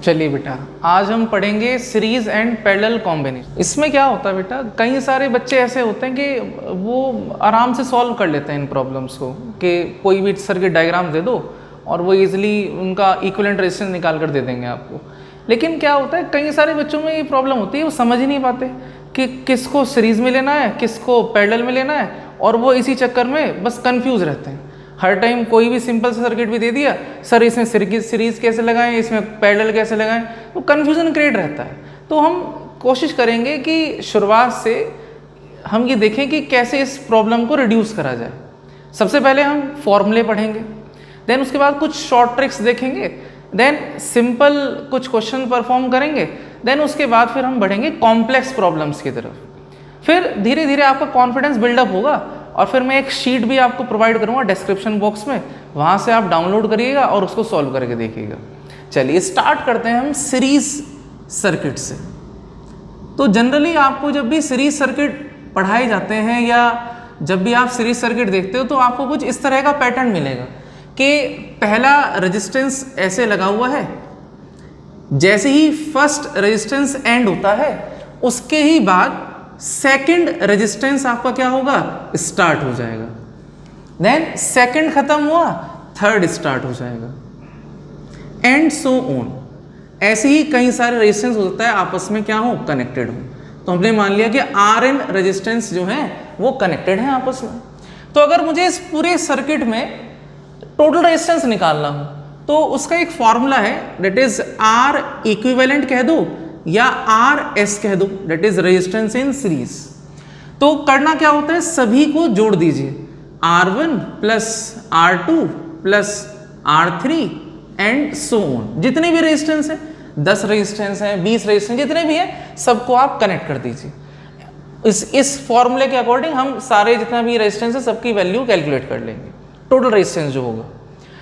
चलिए बेटा, आज हम पढ़ेंगे सीरीज एंड पैरेलल कॉम्बिनेशन। इसमें क्या होता है बेटा, कई सारे बच्चे ऐसे होते हैं कि वो आराम से सॉल्व कर लेते हैं इन प्रॉब्लम्स को, कि कोई भी सर्किट डायग्राम दे दो और वो इजीली उनका इक्विवेलेंट रेजिस्टेंस निकाल कर दे देंगे आपको। लेकिन क्या होता है, कई सारे बच्चों में ये प्रॉब्लम होती है, वो समझ ही नहीं पाते कि किसको सीरीज में लेना है, किसको पैरेलल में लेना है, और वो इसी चक्कर में बस कंफ्यूज रहते हैं। हर टाइम कोई भी सिंपल सा सर्किट भी दे दिया, सर इसमें सीरीज कैसे लगाएं, इसमें पैरेलल कैसे लगाएं, तो कन्फ्यूज़न क्रिएट रहता है। तो हम कोशिश करेंगे कि शुरुआत से हम ये देखें कि कैसे इस प्रॉब्लम को रिड्यूस करा जाए। सबसे पहले हम फॉर्मूले पढ़ेंगे, देन उसके बाद कुछ शॉर्ट ट्रिक्स देखेंगे, देन सिंपल कुछ क्वेश्चन परफॉर्म करेंगे, देन उसके बाद फिर हम बढ़ेंगे कॉम्प्लेक्स प्रॉब्लम्स की तरफ। फिर धीरे धीरे आपका कॉन्फिडेंस बिल्डअप होगा, और फिर मैं एक शीट भी आपको प्रोवाइड करूंगा डिस्क्रिप्शन बॉक्स में, वहाँ से आप डाउनलोड करिएगा और उसको सॉल्व करके देखिएगा। चलिए स्टार्ट करते हैं हम सीरीज सर्किट से। तो जनरली आपको जब भी सीरीज सर्किट पढ़ाए जाते हैं या जब भी आप सीरीज सर्किट देखते हो तो आपको कुछ इस तरह का पैटर्न मिलेगा कि पहला रेजिस्टेंस ऐसे लगा हुआ है, जैसे ही फर्स्ट रेजिस्टेंस एंड होता है उसके ही बाद सेकंड रेजिस्टेंस आपका क्या होगा, स्टार्ट हो जाएगा। देन सेकंड खत्म हुआ, थर्ड स्टार्ट हो जाएगा, एंड सो ऑन। ऐसे ही कई सारे रेजिस्टेंस हो सकता है आपस में क्या हो, कनेक्टेड हो। तो हमने मान लिया कि Rn रेजिस्टेंस जो है वो कनेक्टेड है आपस में। तो अगर मुझे इस पूरे सर्किट में टोटल रेजिस्टेंस निकालना हो तो उसका एक फॉर्मूला है, दैट इज R इक्विवेलेंट कह दो या RS कह दो, that is resistance in series. तो करना क्या होता है, सभी को जोड़ दीजिए, R1 plus R2 plus R3 and so on. जितने भी रेजिस्टेंस है, 10 रेजिस्टेंस है, 20 रेजिस्टेंस, जितने भी है सबको आप कनेक्ट कर दीजिए। इस फॉर्मूले के अकॉर्डिंग हम सारे जितना भी रेजिस्टेंस है सबकी वैल्यू कैलकुलेट कर लेंगे, टोटल रेजिस्टेंस जो होगा।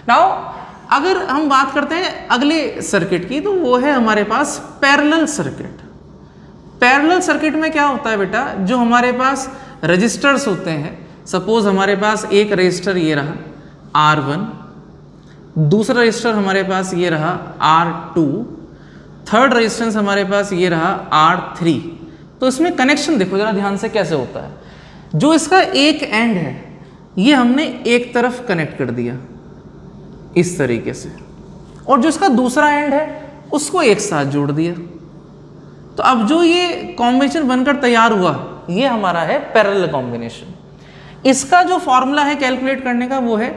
नाउ अगर हम बात करते हैं अगले सर्किट की, तो वो है हमारे पास पैरेलल सर्किट। पैरेलल सर्किट में क्या होता है बेटा, जो हमारे पास रजिस्टर्स होते हैं, सपोज हमारे पास एक रजिस्टर ये रहा R1, दूसरा रजिस्टर हमारे पास ये रहा R2, थर्ड रेजिस्टेंस हमारे पास ये रहा R3। तो इसमें कनेक्शन देखो जरा ध्यान से कैसे होता है। जो इसका एक एंड है ये हमने एक तरफ कनेक्ट कर दिया इस तरीके से, और जो इसका दूसरा एंड है उसको एक साथ जोड़ दिया। तो अब जो ये कॉम्बिनेशन बनकर तैयार हुआ ये हमारा है पैरेलल कॉम्बिनेशन। इसका जो फॉर्मूला है कैलकुलेट करने का वो है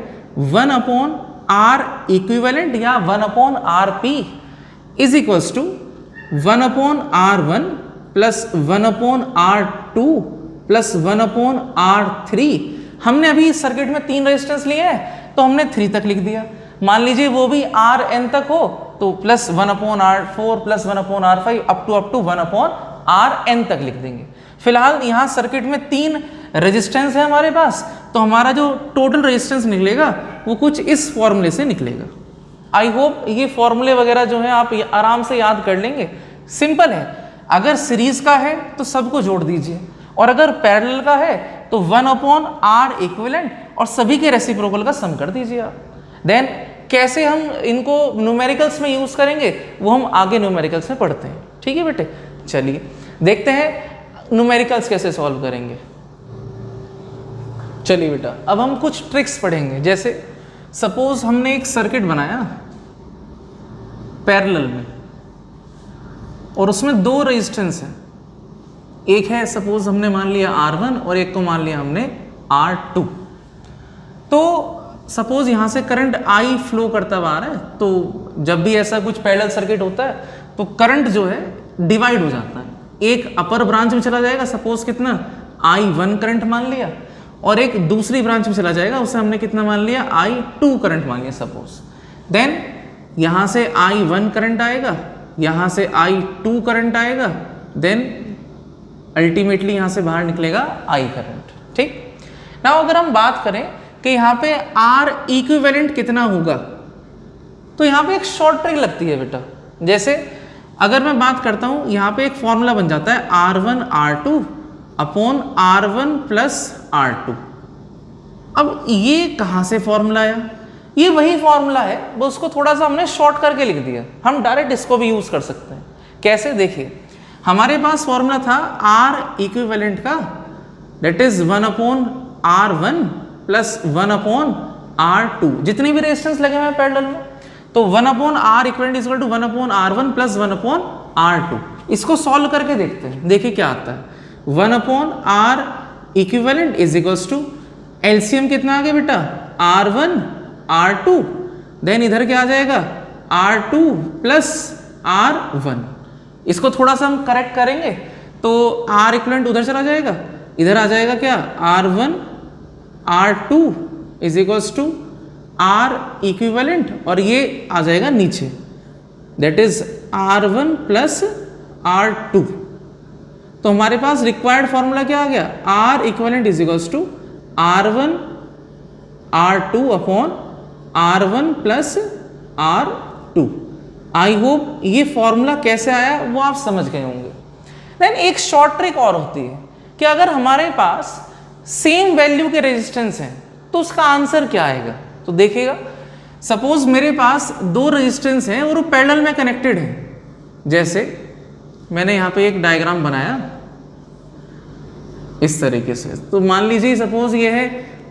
1/R इक्विवेलेंट या 1/RP is equals to 1/R1 plus 1/R2 plus 1/R3। हमने अभी इस सर्किट में 3 रेजिस्टेंस लिए हैं तो हमने 3 तक लिख दिया। मान लीजिए वो भी Rn तक हो तो plus 1/R4 plus 1/R5 up to 1/Rn तक लिख देंगे। फिलहाल यहाँ सर्किट में 3 रेजिस्टेंस है हमारे पास, तो हमारा जो टोटल रेजिस्टेंस निकलेगा वो कुछ इस फॉर्मूले से निकलेगा। आई होप ये फॉर्मूले वगैरह जो है आप आराम से याद कर लेंगे, सिंपल है। अगर सीरीज का है तो सबको जोड़ दीजिए, और अगर पैरेलल का है तो 1/R इक्विवेलेंट और सभी के रेसिप्रोकल का सम कर दीजिए आप। देन कैसे हम इनको न्यूमेरिकल्स में यूज करेंगे वो हम आगे न्यूमेरिकल्स में पढ़ते हैं, ठीक है बेटे। चलिए देखते हैं न्यूमेरिकल्स कैसे सॉल्व करेंगे। चलिए बेटा, अब हम कुछ ट्रिक्स पढ़ेंगे। जैसे सपोज हमने एक सर्किट बनाया पैरेलल में और उसमें 2 रेजिस्टेंस हैं, एक है सपोज हमने मान लिया R1 और एक को मान लिया हमने R2। तो सपोज यहाँ से करंट I फ्लो करता हुआ आ रहा है, तो जब भी ऐसा कुछ पैरेलल सर्किट होता है तो करंट जो है डिवाइड हो जाता है। एक अपर ब्रांच में चला जाएगा, सपोज कितना I1 करंट मान लिया, और एक दूसरी ब्रांच में चला जाएगा, उसे हमने कितना मान लिया I2 करंट मान लिया सपोज। देन यहाँ से I1 करंट आएगा, यहाँ से I2 करंट आएगा, देन अल्टीमेटली यहाँ से बाहर निकलेगा I करंट, ठीक। नाउ अगर हम बात करें कि यहाँ पे R इक्विवेलेंट कितना होगा, तो यहाँ पे एक शॉर्ट ट्रिक लगती है बेटा। जैसे अगर मैं बात करता हूँ, यहाँ पे एक फॉर्मूला बन जाता है R1 R2 upon R1 plus R2। अब ये कहाँ से फॉर्मूला आया, ये वही फॉर्मूला है, वो उसको थोड़ा सा हमने शॉर्ट करके लिख दिया। हम डायरेक्ट इसको भी यूज कर सकते हैं। कैसे, देखिए हमारे पास फॉर्मूला था R इक्विवेलेंट का, that is 1/R1 plus 1/R2, जितने भी रेजिस्टेंस लगे हुए हैं पैरेलल में, तो 1/R equivalent is equal to 1/R1 plus 1/R2। इसको सॉल्व करके देखते हैं, देखिए क्या आता है। 1/R equivalent is equals to LCM कितना आ गया बेटा, R1 R2, देन इधर क्या आ जाएगा R2 प्लस R1। इसको थोड़ा सा हम करेक्ट करेंगे तो R इक्विवेलेंट उधर चला जाएगा, इधर आ जाएगा क्या R1 R2 is equals to R equivalent, और ये आ जाएगा नीचे, that is R1 plus R2। तो हमारे पास रिक्वायर्ड फॉर्मूला क्या आ गया, R equivalent is equals to R1 R2 upon R1 plus R2। I hope ये फॉर्मूला कैसे आया वो आप समझ गए होंगे। देन एक शॉर्ट ट्रिक और होती है कि अगर हमारे पास सेम वैल्यू के रेजिस्टेंस हैं तो उसका आंसर क्या आएगा। तो देखिएगा, सपोज मेरे पास दो रेजिस्टेंस हैं और वो पैरेलल में कनेक्टेड हैं। जैसे मैंने यहाँ पे एक डायग्राम बनाया इस तरीके से, तो मान लीजिए सपोज ये है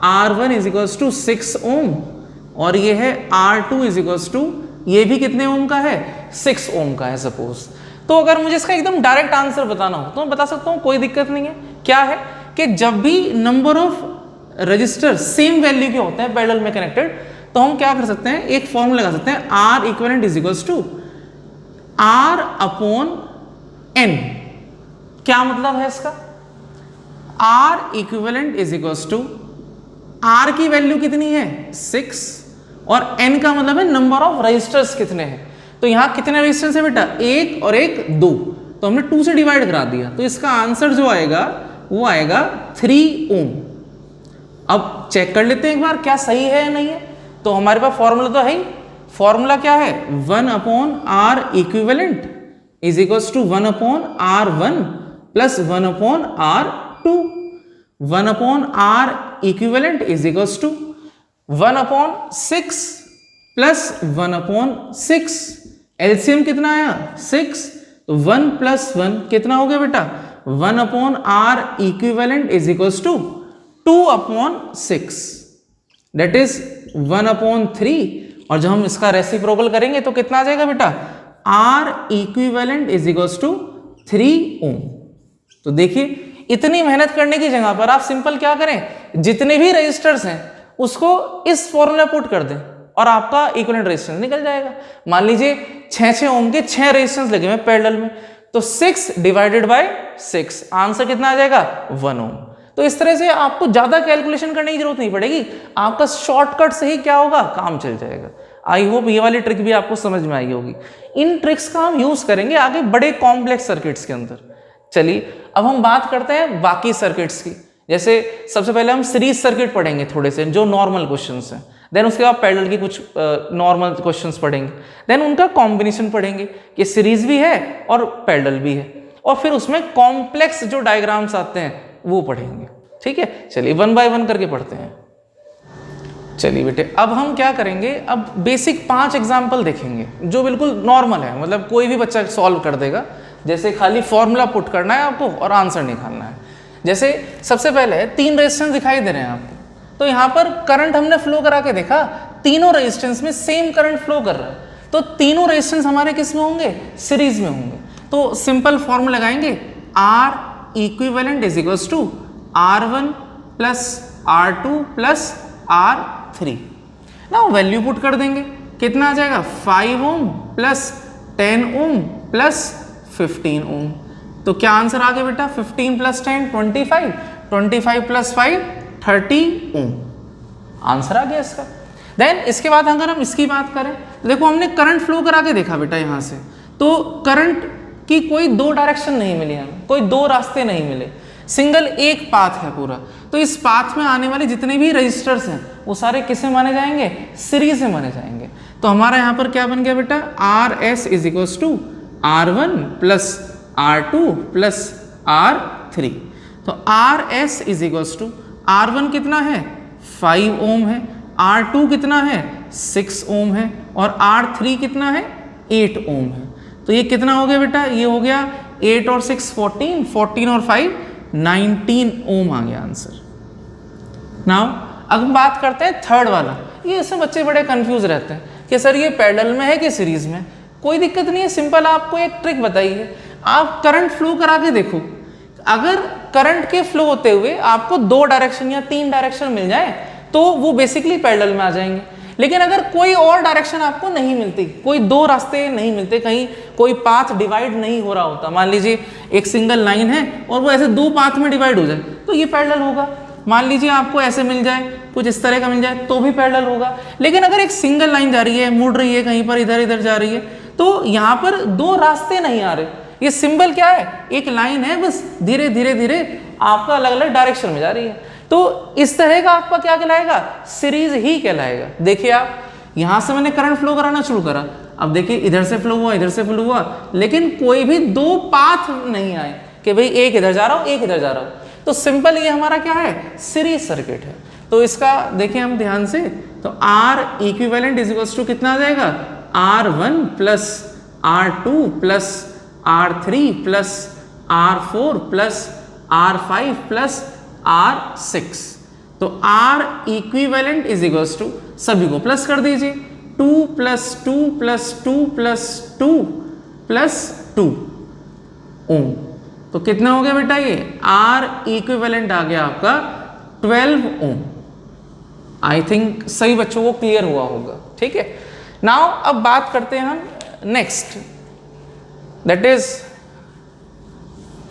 R1 इज इक्वल्स टू 6 ओम और ये है R2 इज इक्वल्स टू, ये भी कितने ओम का है, 6 ओम का है सपोज। तो अगर मुझे इसका एकदम डायरेक्ट आंसर बताना हो तो मैं बता सकता हूँ, कोई दिक्कत नहीं है। क्या है कि जब भी number of register same value के होते हैं पैरेलल में कनेक्टेड, तो हम क्या कर सकते हैं, एक फॉर्मूला लगा सकते हैं, R equivalent is equals to R upon N। क्या मतलब है इसका, R equivalent is equals to, R की वैल्यू कितनी है 6 और N का मतलब है नंबर ऑफ रजिस्टर्स कितने हैं। तो यहां कितने रजिस्टर्स है बेटा, एक और एक 2, तो हमने 2 से डिवाइड करा दिया, तो इसका आंसर जो आएगा वो आएगा 3 ओम। अब चेक कर लेते हैं एक बार क्या सही है या नहीं है। तो हमारे पास फॉर्मूला तो है ही, फॉर्मूला क्या है, 1/R equivalent is equals to 1/R1 plus 1/R2। 1/R equivalent is equals to 1/6 plus 1/6। LCM कितना आया 6, तो 1 प्लस 1 कितना हो गया बेटा, 1/R equivalent is equals to 2/6, that is 1/3। और जब हम इसका रेसिप्रोकल करेंगे तो कितना आ जाएगा बेटा, R equivalent is equals to 3 ohm. तो देखिए इतनी मेहनत करने की जगह पर आप सिंपल क्या करें, जितने भी रजिस्टर्स हैं उसको इस फॉर्मूला पुट कर दें और आपका इक्विवेलेंट रेजिस्टेंस निकल जाएगा। मान लीजिए 6 ओम के 6 रेजिस्टेंस लगे हुए पैरेलल में, तो 6 डिवाइडेड बाय 6, आंसर कितना आ जाएगा 1 ओम। तो इस तरह से आपको ज्यादा कैलकुलेशन करने की जरूरत नहीं पड़ेगी, आपका शॉर्टकट से ही क्या होगा, काम चल जाएगा। आई होप ये वाली ट्रिक भी आपको समझ में आई होगी। इन ट्रिक्स का हम यूज करेंगे आगे बड़े कॉम्प्लेक्स सर्किट्स के अंदर। चलिए अब हम बात करते हैं बाकी सर्किट्स की। जैसे सबसे पहले हम सीरीज सर्किट पढ़ेंगे थोड़े से, जो नॉर्मल क्वेश्चंस हैं, देन उसके बाद पैरेलल की कुछ नॉर्मल क्वेश्चंस पढ़ेंगे, देन उनका कॉम्बिनेशन पढ़ेंगे कि सीरीज भी है और पैरेलल भी है, और फिर उसमें कॉम्प्लेक्स जो डायग्राम्स आते हैं वो पढ़ेंगे। ठीक है, चलिए 1 बाय 1 करके पढ़ते हैं। चलिए बेटे अब हम क्या करेंगे, अब बेसिक 5 एग्जाम्पल देखेंगे जो बिल्कुल नॉर्मल है, मतलब कोई भी बच्चा सॉल्व कर देगा। जैसे खाली फॉर्मूला पुट करना है आपको और आंसर निकालना है। जैसे सबसे पहले 3 रेजिस्टेंस दिखाई दे रहे हैं आपको, तो यहाँ पर करंट हमने फ्लो करा के देखा, तीनों रेजिस्टेंस में सेम करंट फ्लो कर रहा है, तो तीनों रेजिस्टेंस हमारे किस में होंगे, सीरीज में होंगे। तो सिंपल फॉर्मूला लगाएंगे, R equivalent is equals to R1 plus R2 plus R3। ना वैल्यू पुट कर देंगे, कितना आ जाएगा 5 ओम प्लस 10 ओम प्लस 15 ओम। तो क्या आंसर आ गया बेटा, 15 प्लस 10 25, 25 प्लस 5 30 ओम, आंसर आ गया इसका। देन इसके बाद अगर हम इसकी बात करें तो देखो हमने करंट फ्लो करा के देखा बेटा यहाँ से, तो करंट की कोई 2 डायरेक्शन नहीं मिली हमें, कोई 2 रास्ते नहीं मिले, सिंगल एक पाथ है पूरा। तो इस पाथ में आने वाले जितने भी रजिस्टर्स हैं वो सारे किसे माने जाएंगे, सीरीज में माने जाएंगे। तो हमारा यहाँ पर क्या बन गया बेटा, RS is equals to R1 plus R2 plus R3। तो RS is equals to, R1 कितना है 5 ओम है, R2 कितना है 6 ओम है और R3 कितना है 8 ओम है। तो ये कितना हो गया बेटा, ये हो गया 8 और 6 14, 14 और 5 19 ओम आ गया आंसर। नाउ अब हम बात करते हैं थर्ड वाला। ये इसमें बच्चे बड़े कंफ्यूज रहते हैं कि सर ये पैरेलल में है कि सीरीज में। कोई दिक्कत नहीं है, सिंपल आपको एक ट्रिक बताई है, आप करंट फ्लो करा के देखो। अगर करंट के फ्लो होते हुए आपको 2 डायरेक्शन या 3 डायरेक्शन मिल जाए तो वो बेसिकली पैरेलल में आ जाएंगे। लेकिन अगर कोई और डायरेक्शन आपको नहीं मिलती, कोई 2 रास्ते नहीं मिलते, कहीं कोई पाथ डिवाइड नहीं हो रहा होता, मान लीजिए एक सिंगल लाइन है और वो ऐसे 2 पाथ में डिवाइड हो जाए तो ये पैरेलल होगा। मान लीजिए आपको ऐसे मिल जाए, कुछ इस तरह का मिल जाए तो भी पैरेलल होगा। लेकिन अगर एक सिंगल लाइन जा रही है, मुड़ रही है, कहीं पर इधर इधर जा रही है, तो यहाँ पर 2 रास्ते नहीं आ रहे। ये सिंबल क्या है, एक लाइन है, बस धीरे धीरे धीरे आपका अलग अलग डायरेक्शन में जा रही है। तो इस तरह का आपका क्या कहलाएगा, सीरीज ही कहलाएगा। देखिए आप, यहाँ से मैंने करंट फ्लो कराना शुरू करा, अब देखिए इधर से फ्लो हुआ, इधर से फ्लो हुआ, लेकिन कोई भी 2 पाथ नहीं आए कि भाई एक इधर जा रहा हूँ, एक इधर जा रहा हूँ। तो सिंपल ये हमारा क्या है, सीरीज सर्किट है। तो इसका देखिए हम ध्यान से, तो R equivalent is equals to कितना आ जाएगा, R1 plus R2 plus R3 plus R4 plus R5 plus R6। तो R equivalent is equals to, सभी को प्लस कर दीजिए, 2 plus 2 plus 2 plus 2 plus 2 ohm. तो कितना हो गया बेटा, ये R इक्विवेलेंट आ गया आपका 12 ओम। आई थिंक सभी बच्चों को क्लियर हुआ होगा, ठीक है। नाउ अब बात करते हैं हम next, that is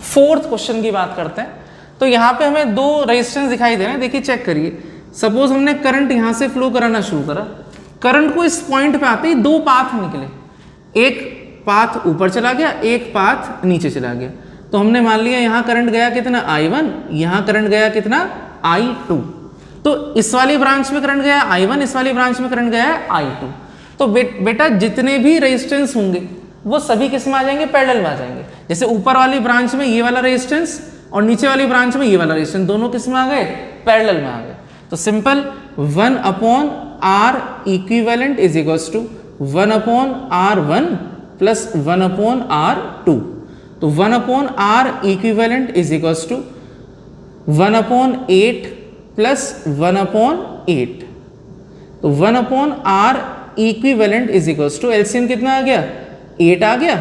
4th question की बात करते हैं। तो यहाँ पे हमें 2 रेजिस्टेंस दिखाई दे रहे हैं, देखिए चेक करिए। सपोज हमने करंट यहाँ से फ्लो कराना शुरू करा, करंट को इस पॉइंट पे आते ही 2 पाथ निकले, एक पाथ ऊपर चला गया, एक पाथ नीचे चला गया। तो हमने मान लिया यहाँ करंट गया कितना I1, यहाँ करंट गया कितना I2। तो इस वाली ब्रांच में करंट गया I1, इस वाली ब्रांच में करंट गया है I2। तो बेटा जितने भी रेजिस्टेंस होंगे वो सभी किस में आ जाएंगे, पैरेलल में आ जाएंगे। जैसे ऊपर वाली ब्रांच में ये वाला रेजिस्टेंस और नीचे वाली ब्रांच में ये वाला रेजिस्टेंस, दोनों किस में आ गए, पैरेलल में आ गए। तो simple 1 upon R equivalent is equals to 1 upon R1 plus 1 upon R2। तो 1 upon R equivalent is equals to 1 upon 8 plus 1 upon 8। तो 1 upon R equivalent is equals to, LCM कितना आ गया, 8 आ गया।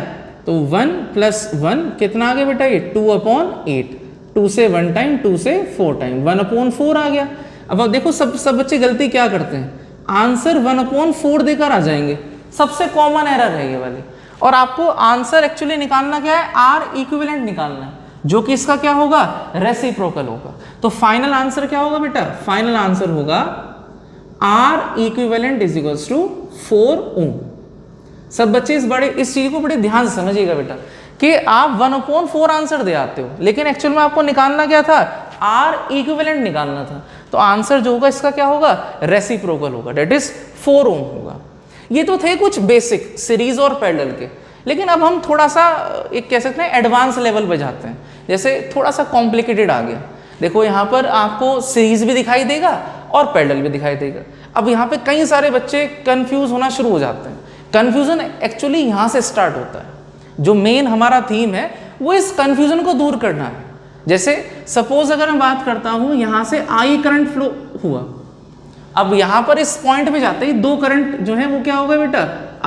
तो 1 प्लस 1 कितना आ गया बेटा, ये 2 अपॉन 8, 2 से 1 टाइम, 2 से 4 टाइम, 1 अपॉन 4 आ गया। अब देखो सब बच्चे गलती क्या करते हैं, आंसर 1 अपॉन 4 देकर आ जाएंगे, सबसे कॉमन एरर है ये वाली। और आपको आंसर एक्चुअली निकालना क्या है, R इक्विवेलेंट निकालना है, जो कि इसका क्या होगा, रेसिप्रोकल होगा। तो फाइनल आंसर क्या होगा बेटा, फाइनल आंसर होगा R equivalent is equals to 4 ohm. सब बच्चे इस चीज को बड़े ध्यान से समझिएगा बेटा, कि आप 1/4 आंसर दे आते हो, लेकिन एक्चुअल में आपको निकालना क्या था, R इक्विवेलेंट निकालना था। तो आंसर जो होगा इसका क्या होगा, रेसिप्रोकल होगा, डेट इज 4 ओम होगा। ये तो थे कुछ बेसिक सीरीज और पैरेलल के, लेकिन अब हम थोड़ा सा एक कह सकते हैं एडवांस लेवल पे जाते हैं, जैसे थोड़ा सा कॉम्प्लिकेटेड आ गया। देखो यहाँ पर आपको सीरीज भी दिखाई देगा और पैरेलल भी दिखाई देगा। अब यहाँ पे कई सारे बच्चे कंफ्यूज होना शुरू हो जाते हैं। कंफ्यूजन एक्चुअली यहाँ से स्टार्ट होता है, जो मेन हमारा थीम है वो इस कंफ्यूजन को दूर करना है। जैसे सपोज अगर मैं बात करता हूँ, यहाँ से I करंट फ्लो हुआ, अब यहाँ पर इस पॉइंट पे जाते ही 2 करंट जो है वो क्या होगा बेटा,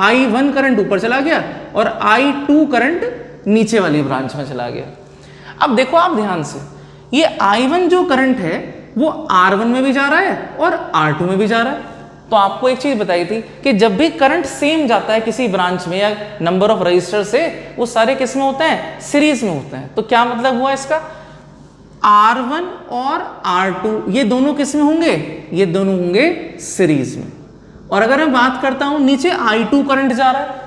I1 करंट ऊपर चला गया और I2 करंट नीचे वाली ब्रांच में चला गया। अब देखो आप ध्यान से, ये I1 जो करंट है वो R1 में भी जा रहा है और R2 में भी जा रहा है। तो आपको एक चीज बताई थी कि जब भी करंट सेम जाता है किसी ब्रांच में या नंबर ऑफ रजिस्टर से, वो सारे किस में होते हैं, सीरीज में होते हैं। तो क्या मतलब हुआ इसका, R1 और R2 ये दोनों किस में होंगे, ये दोनों होंगे सीरीज में। और अगर मैं बात करता हूं नीचे I2 करंट जा रहा है,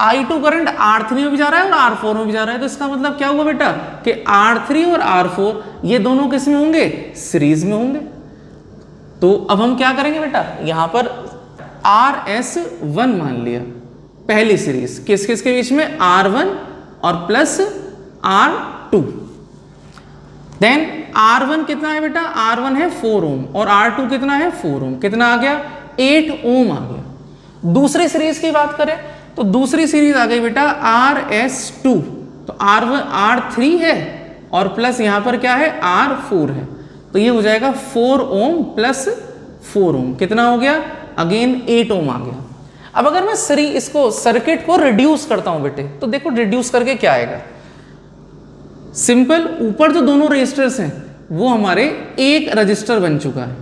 I2 करंट R3 में भी जा रहा है और R4 में भी जा रहा है। तो इसका मतलब क्या हुआ बेटा, कि R3 और R4 ये दोनों किस में होंगे, सीरीज में होंगे। तो अब हम क्या करेंगे बेटा, यहां पर RS1 मान लिया, पहली सीरीज किस किस के बीच में, R1 और प्लस R2। देन R1 कितना है बेटा, R1 है 4 ओम और R2 कितना है 4 ओम, कितना आ गया 8 ओम आ गया। दूसरी सीरीज की बात करें तो दूसरी सीरीज आ गई बेटा RS2, तो R3 है और प्लस यहां पर क्या है R4 है, तो ये हो जाएगा 4 ओम प्लस 4 ओम, कितना हो गया अगेन 8 ओम आ गया। अब अगर मैं इसको सर्किट को रिड्यूस करता हूं बेटे, तो देखो रिड्यूस करके क्या आएगा, सिंपल, ऊपर जो दोनों रजिस्टर्स हैं वो हमारे एक रजिस्टर बन चुका है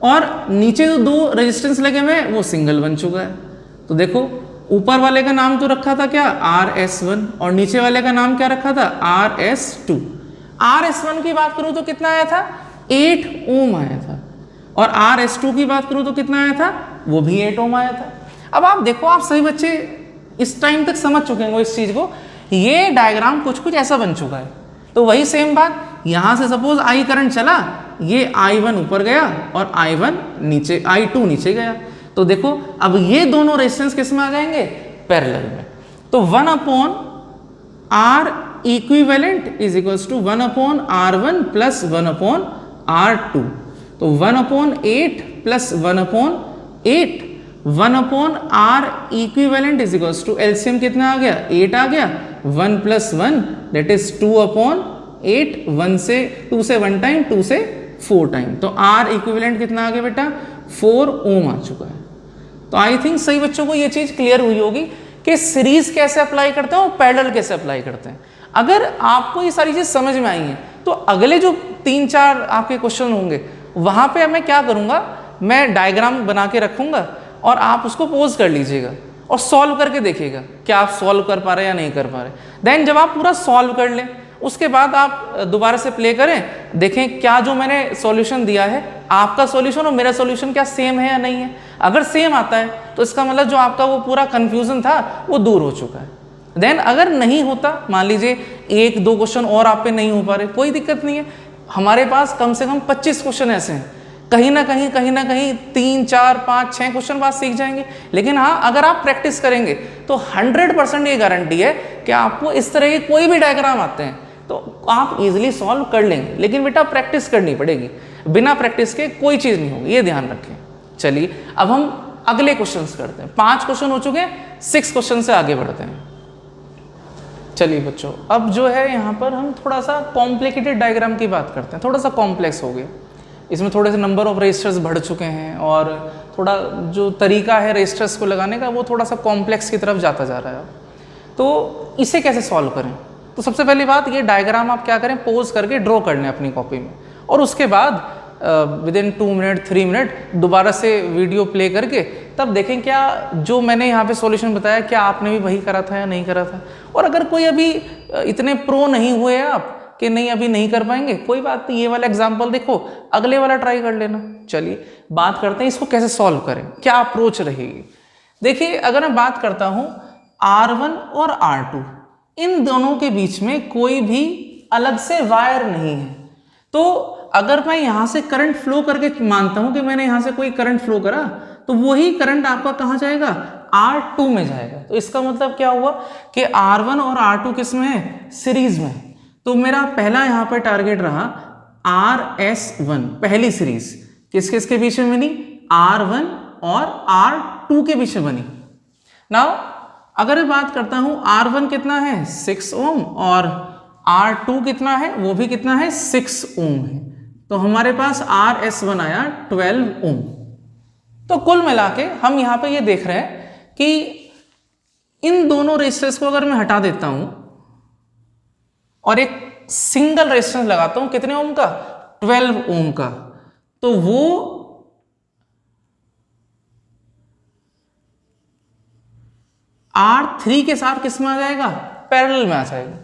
और नीचे जो दो रजिस्टेंस लगे हुए हैं वो सिंगल बन चुका है। तो देखो ऊपर वाले का नाम तो रखा था क्या RS1 और नीचे वाले का नाम क्या रखा था RS2। RS1 की बात करूं तो कितना आया था 8 ओम आया था और RS2 की बात करूं तो कितना आया था वो भी 8 ओम आया था। अब आप देखो, आप सभी बच्चे इस टाइम तक समझ चुके हैं इस चीज को, ये डायग्राम कुछ कुछ ऐसा बन चुका है। तो वही सेम बात, यहां से सपोज I करंट चला, ये I1 ऊपर गया और I2 नीचे गया, तो देखो अब ये दोनों रेजिस्टेंस किस में आ जाएंगे पैरेलल में। तो 1/R equivalent is equals to 1/R1 plus 1/R2, तो 1/8 plus 1/8, 1/R equivalent is equals to LCM कितना आ गया 8 आ गया, 1 प्लस 1 दैट इज 2/8, 1 से 2 से 1 टाइम, 2 से 4 टाइम, तो R इक्विवेलेंट कितना आ गया बेटा 4 ओम आ चुका है। तो आई थिंक सही बच्चों को ये चीज क्लियर हुई होगी कि सीरीज कैसे अप्लाई करते हैं और पैरेलल कैसे अप्लाई करते हैं। अगर आपको ये सारी चीज समझ में आई है तो अगले जो 3-4 आपके क्वेश्चन होंगे वहां पे मैं क्या करूंगा, मैं डायग्राम बना के रखूंगा और आप उसको पोज कर लीजिएगा और सॉल्व करके देखिएगा क्या आप सॉल्व कर पा रहे या नहीं कर पा रहे। देन जब आप पूरा सॉल्व कर लें उसके बाद आप दोबारा से प्ले करें, देखें क्या जो मैंने सॉल्यूशन दिया है आपका सॉल्यूशन और मेरा सॉल्यूशन क्या सेम है या नहीं है। अगर सेम आता है तो इसका मतलब जो आपका वो पूरा कंफ्यूजन था वो दूर हो चुका है। देन अगर नहीं होता, मान लीजिए 1-2 क्वेश्चन और आप पे नहीं हो पा रहे, कोई दिक्कत नहीं है, हमारे पास कम से कम 25 क्वेश्चन ऐसे हैं, कहीं ना कहीं 3-4-5-6 क्वेश्चन बाद सीख जाएंगे। लेकिन हाँ, अगर आप प्रैक्टिस करेंगे तो 100% ये गारंटी है कि आपको इस तरह के कोई भी डायग्राम आते हैं तो आप इजीली सॉल्व कर लेंगे। लेकिन बेटा प्रैक्टिस करनी पड़ेगी, बिना प्रैक्टिस के कोई चीज़ नहीं होगी, ये ध्यान रखें। चलिए अब हम अगले क्वेश्चंस करते हैं। 5 क्वेश्चन हो चुके हैं, 6 क्वेश्चन से आगे बढ़ते हैं। चलिए बच्चों, अब जो है यहाँ पर हम थोड़ा सा कॉम्प्लिकेटेड डायग्राम की बात करते हैं, थोड़ा सा कॉम्प्लेक्स हो गया, इसमें थोड़े से नंबर ऑफ रजिस्टर्स बढ़ चुके हैं और थोड़ा जो तरीका है रजिस्टर्स को लगाने का वो थोड़ा सा कॉम्प्लेक्स की तरफ जाता जा रहा है। तो इसे कैसे सॉल्व करें, तो सबसे पहली बात ये डायग्राम आप क्या करें, पोज करके ड्रॉ कर लें अपनी कॉपी में और उसके बाद विदिन 2 मिनट 3 मिनट दोबारा से वीडियो प्ले करके तब देखें क्या जो मैंने यहाँ पे सॉल्यूशन बताया क्या आपने भी वही करा था या नहीं करा था। और अगर कोई अभी इतने प्रो नहीं हुए आप कि नहीं अभी नहीं कर पाएंगे, कोई बात नहीं, ये वाला एग्जाम्पल देखो, अगले वाला ट्राई कर लेना। चलिए बात करते हैं इसको कैसे सॉल्व करें, क्या अप्रोच रहेगी। देखिए अगर मैं बात करता हूँ R1 और R2, इन दोनों के बीच में कोई भी अलग से वायर नहीं है, तो अगर मैं यहाँ से करंट फ्लो करके मानता हूँ कि मैंने यहाँ से कोई करंट फ्लो करा तो वही करंट आपका कहाँ जाएगा R2 में जाएगा। तो इसका मतलब क्या हुआ कि R1 और R2 किस में है, सीरीज में। तो मेरा पहला यहाँ पर टारगेट रहा RS1, पहली सीरीज किस किस के बीच में बनी, R1 और R2 के बीच में बनी। नाउ अगर मैं बात करता हूं R1 कितना है 6 ओम और R2 कितना है, वो भी कितना है 6 ओम है, तो हमारे पास RS1 आया 12 ओम। तो कुल मिला के हम यहां पे ये देख रहे हैं कि इन दोनों रेजिस्टेंस को अगर मैं हटा देता हूं और एक सिंगल रेजिस्टेंस लगाता हूं कितने ओम का 12 ओम का, तो वो R3 के साथ किस में आ जाएगा, पैरेलल में आ जाएगा।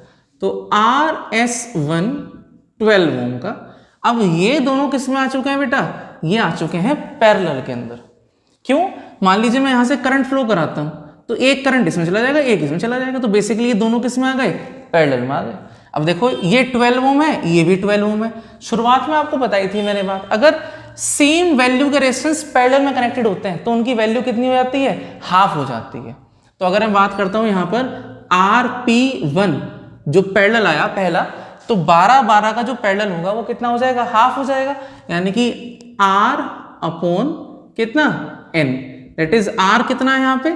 तो RS1 12 ओम का, अब ये दोनों किस में आ चुके हैं बेटा, ये आ चुके हैं पैरेलल के अंदर। क्यों, मान लीजिए मैं यहां से करंट फ्लो कराता हूं तो एक करंट इसमें चला जाएगा एक इसमें चला जाएगा, तो बेसिकली ये दोनों किस में आ गए, पैरेलल में आ गए। अब देखो ये 12 ओम है, ये भी 12 ओम है। शुरुआत में आपको बताई थी मैंने बात, अगर सेम वैल्यू के रेजिस्टेंस पैरेलल में कनेक्टेड होते हैं तो उनकी वैल्यू कितनी हो जाती है, हाफ हो जाती है। तो अगर मैं बात करता हूं यहां पर RP1 जो पैरेलल आया पहला, तो 12-12 का जो पैरेलल होगा वो कितना हो जाएगा, हाफ हो जाएगा, यानी कि R अपॉन कितना n, दैट इज R कितना है यहाँ पे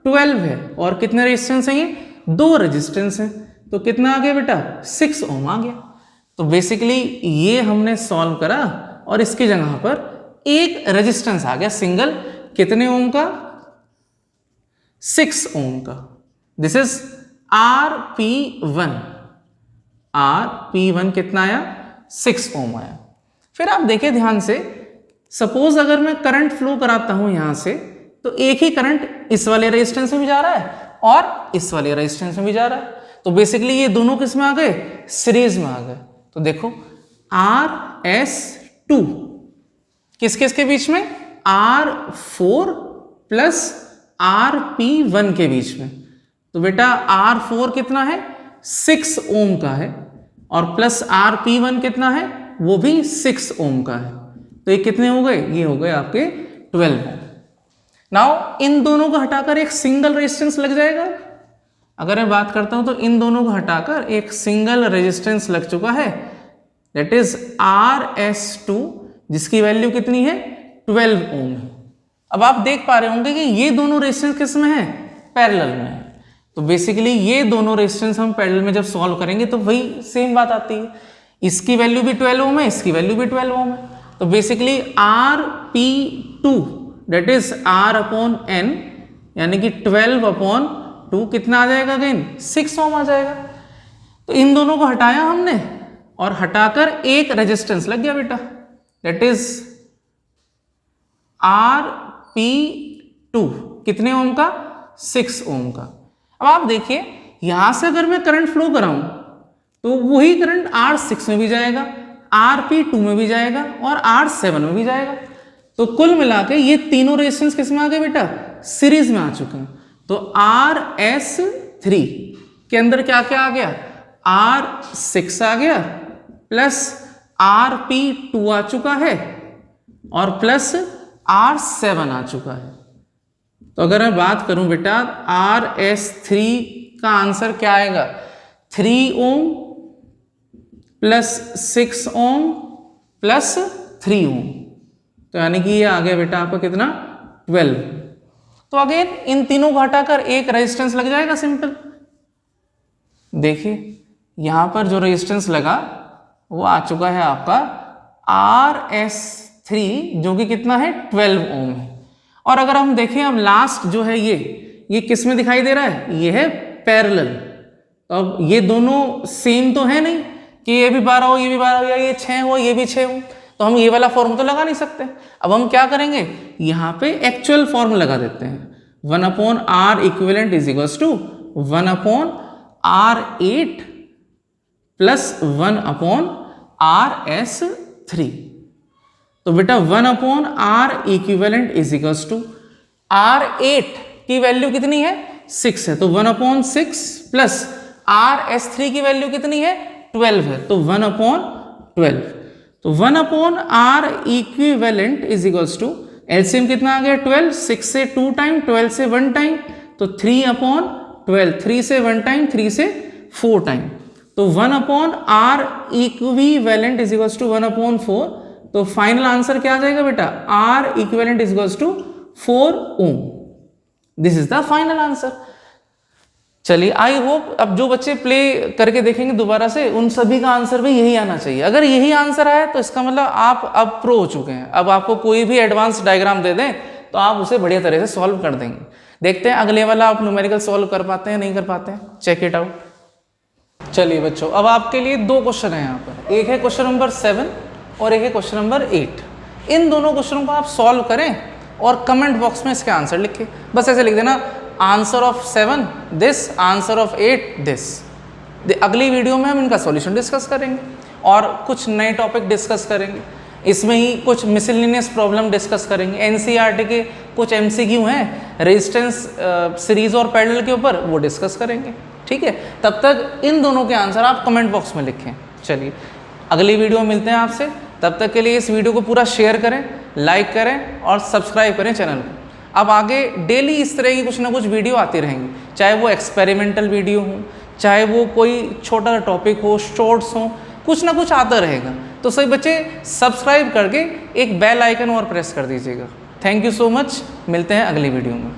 12 है, और कितने रेजिस्टेंस है ये 2 रेजिस्टेंस है, तो कितना आ गया बेटा 6 ओम आ गया। तो बेसिकली ये हमने सॉल्व करा और इसकी जगह पर एक रेजिस्टेंस आ गया सिंगल, कितने ओम का 6 ओम का। दिस इज RP1, RP1 कितना आया 6 ओम आया। फिर आप देखिए ध्यान से, सपोज अगर मैं करंट फ्लो कराता हूं यहां से, तो एक ही करंट इस वाले रेजिस्टेंस में भी जा रहा है और इस वाले रेजिस्टेंस में भी जा रहा है, तो बेसिकली ये दोनों किस में आ गए सीरीज में आ गए। तो देखो RS2 किस किस के बीच में R4 प्लस RP1 के बीच में, तो बेटा R4 कितना है 6 ओम का है और प्लस RP1 कितना है वो भी 6 ओम का है, तो ये कितने हो गए, ये हो गए आपके 12 ओम। नाउ इन दोनों को हटाकर एक सिंगल रेजिस्टेंस लग जाएगा। अगर मैं बात करता हूं तो इन दोनों को हटाकर एक सिंगल रेजिस्टेंस लग चुका है, दैट इज RS2, जिसकी वैल्यू कितनी है 12 ओम है। अब आप देख पा रहे होंगे कि ये दोनों रेजिस्टेंस किस में है पैरेलल में है, तो बेसिकली ये दोनों रेजिस्टेंस हम पैरेलल में जब सॉल्व करेंगे तो वही सेम बात आती है, इसकी वैल्यू भी 12 ओम है, इसकी वैल्यू भी 12 ओम है, तो basically RP2 that is R upon N यानी कि 12 अपॉन 2 कितना आ जाएगा अगेन 6 ओम आ जाएगा। तो इन दोनों को हटाया हमने और हटाकर एक रेजिस्टेंस लग गया बेटा, दैट इज RP2 कितने ओम का 6 ओम का। अब आप देखिए यहां से अगर मैं करंट फ्लो कराऊं तो वही करंट R6 में भी जाएगा, RP2 में भी जाएगा और R7 में भी जाएगा, तो कुल मिला के ये तीनों रेजिस्टेंस किस में आ गए बेटा सीरीज में आ चुके हैं। तो RS3 के अंदर क्या क्या आ गया R6 आ गया प्लस RP2 आ चुका है और प्लस R7 आ चुका है। तो अगर मैं बात करूं बेटा RS3 का आंसर क्या आएगा 3 ohm plus 6 ohm plus 3 ohm, तो यानी कि ये आ गया बेटा आपका कितना 12। तो अगेन इन तीनों को हटाकर एक रेजिस्टेंस लग जाएगा सिंपल। देखिए यहां पर जो रेजिस्टेंस लगा वो आ चुका है आपका RS3 जो कि कितना है 12 ओम है। और अगर हम देखें अब लास्ट जो है ये किस में दिखाई दे रहा है, ये है पैरेलल। तो अब ये दोनों सेम तो है नहीं कि ये भी 12 हो ये भी 12 हो या ये 6 हो ये भी 6 हो, तो हम ये वाला फॉर्म तो लगा नहीं सकते। अब हम क्या करेंगे यहाँ पे एक्चुअल फॉर्म लगा देते हैं 1 upon R equivalent is equals to 1 upon R8 plus 1 upon RS3। तो बेटा 1 upon R equivalent is equals to R8 की वैल्यू कितनी है 6 है, तो 1 अपॉन 6 प्लस RS3 की वैल्यू कितनी है 12 है, तो 1 अपॉन 12। तो 1 upon R equivalent is equals to LCM कितना आ गया 12, 6 से 2 टाइम 12 से 1 टाइम, तो 3 अपॉन 12, 3 से 1 टाइम 3 से 4 टाइम, तो 1 upon R equivalent is equals to 1 upon 4। तो फाइनल आंसर क्या आ जाएगा बेटा R equivalent is equals to 4 ohm. This is the final answer. चलिए आई होप अब जो बच्चे प्ले करके देखेंगे दोबारा से उन सभी का आंसर भी यही आना चाहिए। अगर यही आंसर आया तो इसका मतलब आप अब प्रो हो चुके हैं। अब आपको कोई भी एडवांस डायग्राम दे दें तो आप उसे बढ़िया तरह से सॉल्व कर देंगे। देखते हैं अगले वाला आप न्यूमेरिकल सॉल्व कर पाते हैं नहीं कर पाते हैं, चेक इट आउट। चलिए बच्चों अब आपके लिए 2 क्वेश्चन है यहाँ पर, एक है क्वेश्चन नंबर 7 और एक है क्वेश्चन नंबर 8। इन दोनों क्वेश्चनों को आप सॉल्व करें और कमेंट बॉक्स में इसके आंसर लिखें। बस ऐसे लिख देना answer of 7 this, answer of 8 this. अगली वीडियो में हम इनका सॉल्यूशन डिस्कस करेंगे और कुछ नए टॉपिक डिस्कस करेंगे। इसमें ही कुछ मिसलिनियस प्रॉब्लम डिस्कस करेंगे, एनसीईआरटी के कुछ एमसीक्यू हैं रेजिस्टेंस सीरीज और पैरेलल के ऊपर, वो डिस्कस करेंगे। ठीक है, तब तक इन दोनों के आंसर आप कमेंट बॉक्स में लिखें। चलिए अगली वीडियो में मिलते हैं आपसे, तब तक के लिए इस वीडियो को पूरा शेयर करें, लाइक करें और सब्सक्राइब करें चैनल को। अब आगे डेली इस तरह की कुछ ना कुछ वीडियो आती रहेंगी, चाहे वो एक्सपेरिमेंटल वीडियो हो, चाहे वो कोई छोटा टॉपिक हो, शॉर्ट्स हो, कुछ ना कुछ आता रहेगा। तो सभी बच्चे सब्सक्राइब करके एक बेल आइकन और प्रेस कर दीजिएगा। थैंक यू सो मच, मिलते हैं अगली वीडियो में।